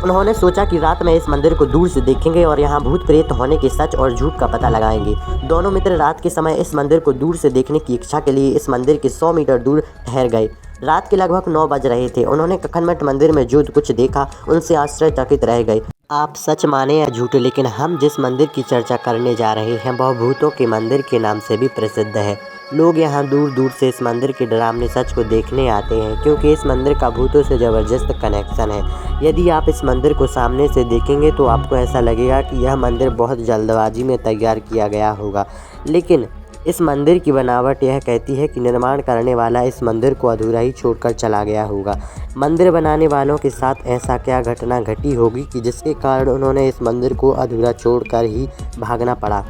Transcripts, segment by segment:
उन्होंने सोचा कि रात में इस मंदिर को दूर से देखेंगे और यहाँ भूत प्रेत होने के सच और झूठ का पता लगाएंगे। दोनों मित्र रात के समय इस मंदिर को दूर से देखने की इच्छा के लिए इस मंदिर के 100 मीटर दूर ठहर गए। रात के लगभग 9 बज रहे थे। उन्होंने कखनमठ मंदिर में जो कुछ देखा उनसे आश्चर्यचकित रह गए। आप सच माने या झूठ, लेकिन हम जिस मंदिर की चर्चा करने जा रहे हैं वह भूतों के मंदिर के नाम से भी प्रसिद्ध है। लोग यहाँ दूर दूर से इस मंदिर के डरावने सच को देखने आते हैं, क्योंकि इस मंदिर का भूतों से ज़बरदस्त कनेक्शन है। यदि आप इस मंदिर को सामने से देखेंगे तो आपको ऐसा लगेगा कि यह मंदिर बहुत जल्दबाजी में तैयार किया गया होगा, लेकिन इस मंदिर की बनावट यह कहती है कि निर्माण करने वाला इस मंदिर को अधूरा ही छोड़कर चला गया होगा। मंदिर बनाने वालों के साथ ऐसा क्या घटना घटी होगी कि जिसके कारण उन्होंने इस मंदिर को अधूरा छोड़कर ही भागना पड़ा।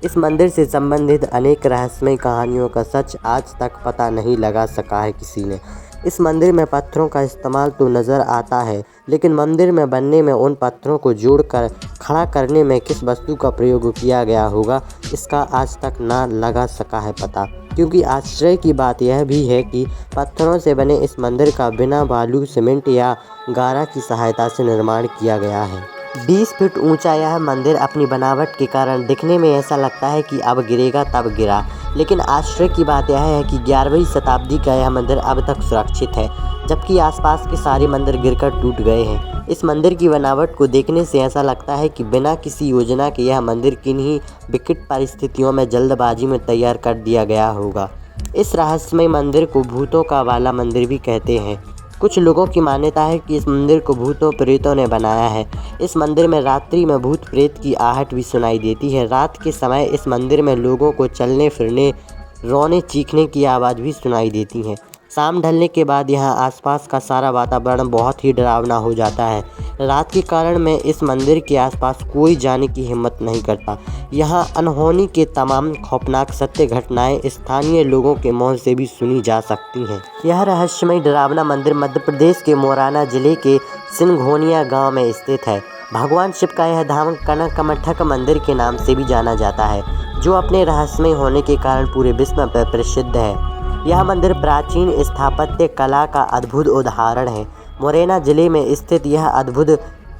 इस मंदिर से संबंधित अनेक रहस्यमय कहानियों का सच आज तक पता नहीं लगा सका है किसी ने। इस मंदिर में पत्थरों का इस्तेमाल तो नज़र आता है, लेकिन मंदिर में बनने में उन पत्थरों को जोड़कर खड़ा करने में किस वस्तु का प्रयोग किया गया होगा, इसका आज तक ना लगा सका है पता। क्योंकि आश्चर्य की बात यह भी है कि पत्थरों से बने इस मंदिर का बिना बालू, सीमेंट या गारा की सहायता से निर्माण किया गया है। 20 फीट ऊंचा यह मंदिर अपनी बनावट के कारण दिखने में ऐसा लगता है कि अब गिरेगा तब गिरा, लेकिन आश्चर्य की बात यह है कि 11वीं शताब्दी का यह मंदिर अब तक सुरक्षित है, जबकि आसपास के सारे मंदिर गिरकर टूट गए हैं। इस मंदिर की बनावट को देखने से ऐसा लगता है कि बिना किसी योजना के यह मंदिर किन्हीं विकट परिस्थितियों में जल्दबाजी में तैयार कर दिया गया होगा। इस रहस्यमय मंदिर को भूतों का वाला मंदिर भी कहते हैं। कुछ लोगों की मान्यता है कि इस मंदिर को भूतों प्रेतों ने बनाया है। इस मंदिर में रात्रि में भूत प्रेत की आहट भी सुनाई देती है। रात के समय इस मंदिर में लोगों को चलने फिरने, रोने चीखने की आवाज़ भी सुनाई देती है। शाम ढलने के बाद यहाँ आसपास का सारा वातावरण बहुत ही डरावना हो जाता है। रात के कारण में इस मंदिर के आसपास कोई जाने की हिम्मत नहीं करता। यहाँ अनहोनी के तमाम खौफनाक सत्य घटनाएं स्थानीय लोगों के मुँह से भी सुनी जा सकती हैं। यह रहस्यमय डरावना मंदिर मध्य प्रदेश के मोराना जिले के सिंघोनिया गांव में स्थित है। भगवान शिव का यह धाम कनकमठक मंदिर के नाम से भी जाना जाता है, जो अपने रहस्यमय होने के कारण पूरे विश्व में प्रसिद्ध है। यह मंदिर प्राचीन स्थापत्य कला का अद्भुत उदाहरण है। मुरैना जिले में स्थित यह अद्भुत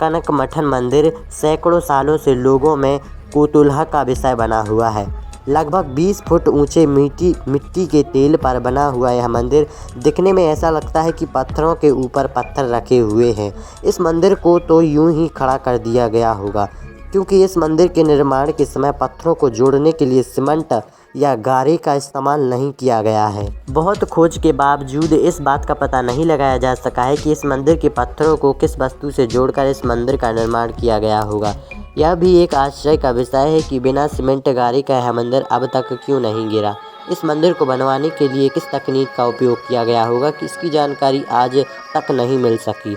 कनकमठन मंदिर सैकड़ों सालों से लोगों में कौतूहल का विषय बना हुआ है। लगभग 20 फुट ऊंचे मिट्टी के तेल पर बना हुआ यह मंदिर दिखने में ऐसा लगता है कि पत्थरों के ऊपर पत्थर रखे हुए हैं। इस मंदिर को तो यूं ही खड़ा कर दिया गया होगा, क्योंकि इस मंदिर के निर्माण के समय पत्थरों को जोड़ने के लिए सीमेंट या गारे का इस्तेमाल नहीं किया गया है। बहुत खोज के बावजूद इस बात का पता नहीं लगाया जा सका है कि इस मंदिर के पत्थरों को किस वस्तु से जोड़कर इस मंदिर का निर्माण किया गया होगा। यह भी एक आश्चर्य का विषय है कि बिना सीमेंट गारे का यह मंदिर अब तक क्यों नहीं गिरा। इस मंदिर को बनवाने के लिए किस तकनीक का उपयोग किया गया होगा कि इसकी जानकारी आज तक नहीं मिल सकी।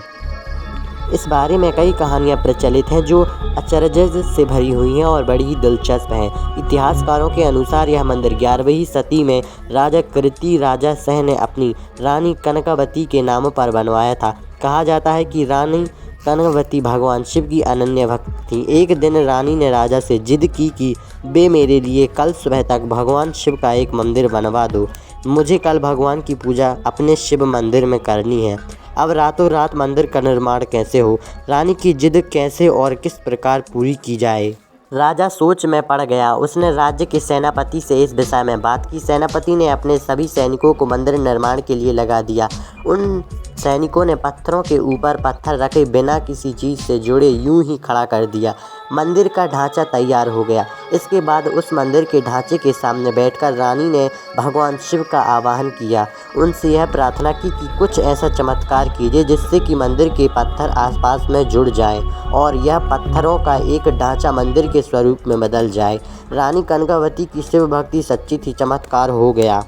इस बारे में कई कहानियां प्रचलित हैं जो अचरज से भरी हुई हैं और बड़ी ही दिलचस्प हैं। इतिहासकारों के अनुसार यह मंदिर 11वीं सदी में राजा कीर्ति राजा सह ने अपनी रानी कनकावती के नाम पर बनवाया था। कहा जाता है कि रानी कनकावती भगवान शिव की अनन्य भक्त थी। एक दिन रानी ने राजा से जिद की कि बे मेरे लिए कल सुबह तक भगवान शिव का एक मंदिर बनवा दो। मुझे कल भगवान की पूजा अपने शिव मंदिर में करनी है। अब रातों रात मंदिर का निर्माण कैसे हो, रानी की जिद कैसे और किस प्रकार पूरी की जाए। राजा सोच में पड़ गया। उसने राज्य के सेनापति से इस विषय में बात की। सेनापति ने अपने सभी सैनिकों को मंदिर निर्माण के लिए लगा दिया। उन सैनिकों ने पत्थरों के ऊपर पत्थर रखे बिना किसी चीज़ से जुड़े यूं ही खड़ा कर दिया। मंदिर का ढांचा तैयार हो गया। इसके बाद उस मंदिर के ढांचे के सामने बैठकर रानी ने भगवान शिव का आवाहन किया। उनसे यह प्रार्थना की कि कुछ ऐसा चमत्कार कीजिए जिससे कि मंदिर के पत्थर आसपास में जुड़ जाएं और यह पत्थरों का एक ढांचा मंदिर के स्वरूप में बदल जाए। रानी कनकावती की शिव भक्ति सच्ची थी। चमत्कार हो गया।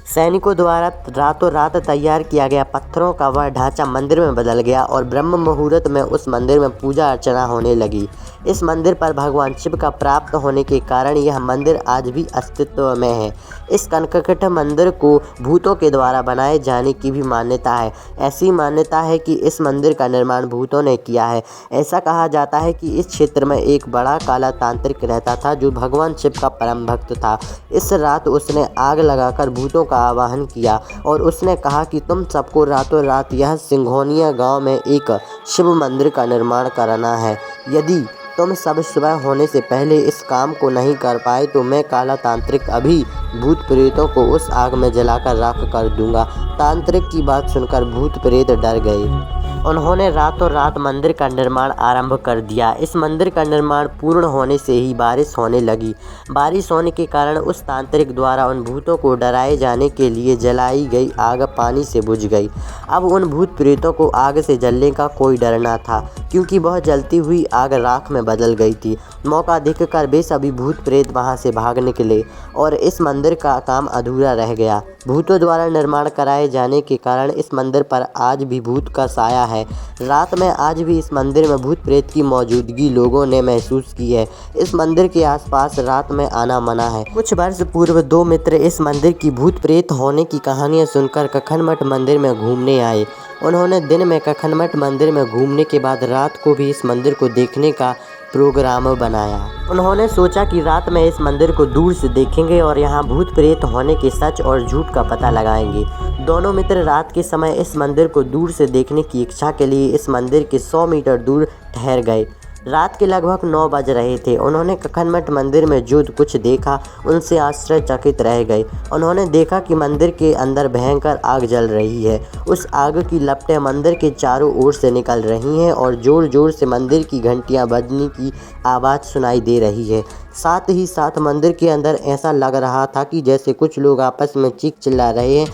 सैनिकों द्वारा रातों रात तैयार किया गया पत्थरों का वह ढांचा मंदिर में बदल गया और ब्रह्म मुहूर्त में उस मंदिर में पूजा अर्चना होने लगी। इस मंदिर पर भगवान शिव का प्राप्त होने के कारण यह मंदिर आज भी अस्तित्व में है। इस कनकमठ मंदिर को भूतों के द्वारा बनाए जाने की भी मान्यता है। ऐसी मान्यता है कि इस मंदिर का निर्माण भूतों ने किया है। ऐसा कहा जाता है कि इस क्षेत्र में एक बड़ा काला तांत्रिक रहता था जो भगवान शिव का परम भक्त था। इस रात उसने आग लगाकर भूतों का आह्वान किया और उसने कहा कि तुम सबको रातों रात यह सिंघोनिया गांव में एक शिव मंदिर का निर्माण कराना है। यदि तुम सब सुबह होने से पहले इस काम को नहीं कर पाए तो मैं काला तांत्रिक अभी भूत प्रेतों को उस आग में जलाकर राख कर दूंगा। तांत्रिक की बात सुनकर भूत प्रेत डर गए। उन्होंने रातों रात मंदिर का निर्माण आरंभ कर दिया। इस मंदिर का निर्माण पूर्ण होने से ही बारिश होने लगी। बारिश होने के कारण उस तांत्रिक द्वारा उन भूतों को डराए जाने के लिए जलाई गई आग पानी से बुझ गई। अब उन भूत प्रेतों को आग से जलने का कोई डर न था, क्योंकि वह जलती हुई आग राख में बदल गई थी। मौका देखकर वे सभी भूत प्रेत वहां से भाग निकले और इस मंदिर का काम अधूरा रह गया। भूतों द्वारा निर्माण कराए जाने के कारण इस मंदिर पर आज भी भूत का साया है। रात में आज भी इस मंदिर में भूत प्रेत की मौजूदगी लोगों ने महसूस की है। इस मंदिर के आसपास रात में आना मना है। कुछ वर्ष पूर्व दो मित्र इस मंदिर की भूत प्रेत होने की कहानियां सुनकर कखनमठ मंदिर में घूमने आए। उन्होंने दिन में कखनमठ मंदिर में घूमने के बाद रात को भी इस मंदिर को देखने का प्रोग्राम बनाया। उन्होंने सोचा कि रात में इस मंदिर को दूर से देखेंगे और यहाँ भूत प्रेत होने के सच और झूठ का पता लगाएंगे। दोनों मित्र रात के समय इस मंदिर को दूर से देखने की इच्छा के लिए इस मंदिर के 100 मीटर दूर ठहर गए। रात के लगभग 9 बज रहे थे। उन्होंने कखनमठ मंदिर में जो कुछ देखा उनसे आश्चर्यचकित रह गए। उन्होंने देखा कि मंदिर के अंदर भयंकर आग जल रही है। उस आग की लपटें मंदिर के चारों ओर से निकल रही हैं और ज़ोर ज़ोर से मंदिर की घंटियां बजने की आवाज़ सुनाई दे रही है। साथ ही साथ मंदिर के अंदर ऐसा लग रहा था कि जैसे कुछ लोग आपस में चीख चिल्ला रहे हैं,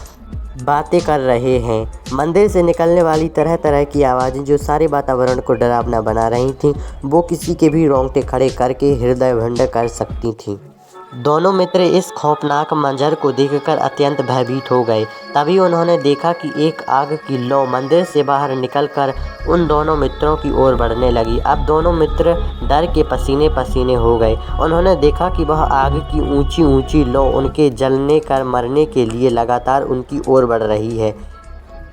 बातें कर रहे हैं। मंदिर से निकलने वाली तरह तरह की आवाज़ें जो सारे वातावरण को डरावना बना रही थीं, वो किसी के भी रोंगटे खड़े करके हृदय भंड कर सकती थीं। दोनों मित्र इस खौफनाक मंजर को देखकर अत्यंत भयभीत हो गए। तभी उन्होंने देखा कि एक आग की लौ मंदिर से बाहर निकलकर उन दोनों मित्रों की ओर बढ़ने लगी। अब दोनों मित्र डर के पसीने पसीने हो गए। उन्होंने देखा कि वह आग की ऊंची ऊंची लौ उनके जलने कर मरने के लिए लगातार उनकी ओर बढ़ रही है।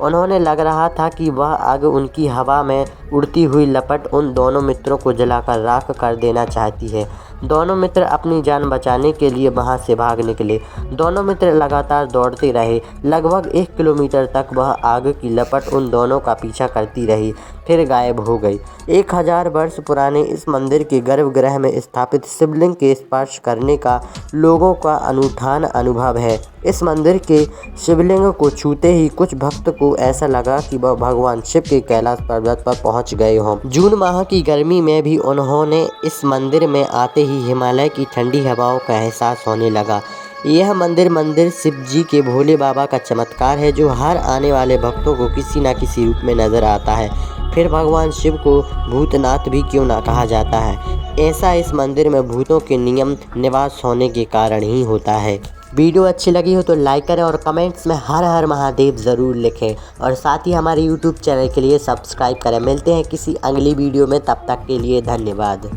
उन्होंने लग रहा था कि वह आग उनकी हवा में उड़ती हुई लपट उन दोनों मित्रों को जलाकर राख कर देना चाहती है। दोनों मित्र अपनी जान बचाने के लिए वहां से भाग निकले। दोनों मित्र लगातार दौड़ते रहे। लगभग 1 किलोमीटर तक वह आग की लपट उन दोनों का पीछा करती रही, फिर गायब हो गई। 1000 वर्ष पुराने इस मंदिर के गर्भगृह में स्थापित शिवलिंग के स्पर्श करने का लोगों का अनूठान अनुभव है। इस मंदिर के शिवलिंग को छूते ही कुछ भक्त को ऐसा लगा कि वह भगवान शिव के कैलाश पर्वत पर पहुंच गए हों। जून माह की गर्मी में भी उन्होंने इस मंदिर में आते ही हिमालय की ठंडी हवाओं का एहसास होने लगा। यह मंदिर शिव जी के भोले बाबा का चमत्कार है, जो हर आने वाले भक्तों को किसी न किसी रूप में नजर आता है। फिर भगवान शिव को भूतनाथ भी क्यों ना कहा जाता है, ऐसा इस मंदिर में भूतों के नियम निवास होने के कारण ही होता है। वीडियो अच्छी लगी हो तो लाइक करें और कमेंट्स में हर हर महादेव ज़रूर लिखें और साथ ही हमारे यूट्यूब चैनल के लिए सब्सक्राइब करें। मिलते हैं किसी अगली वीडियो में, तब तक के लिए धन्यवाद।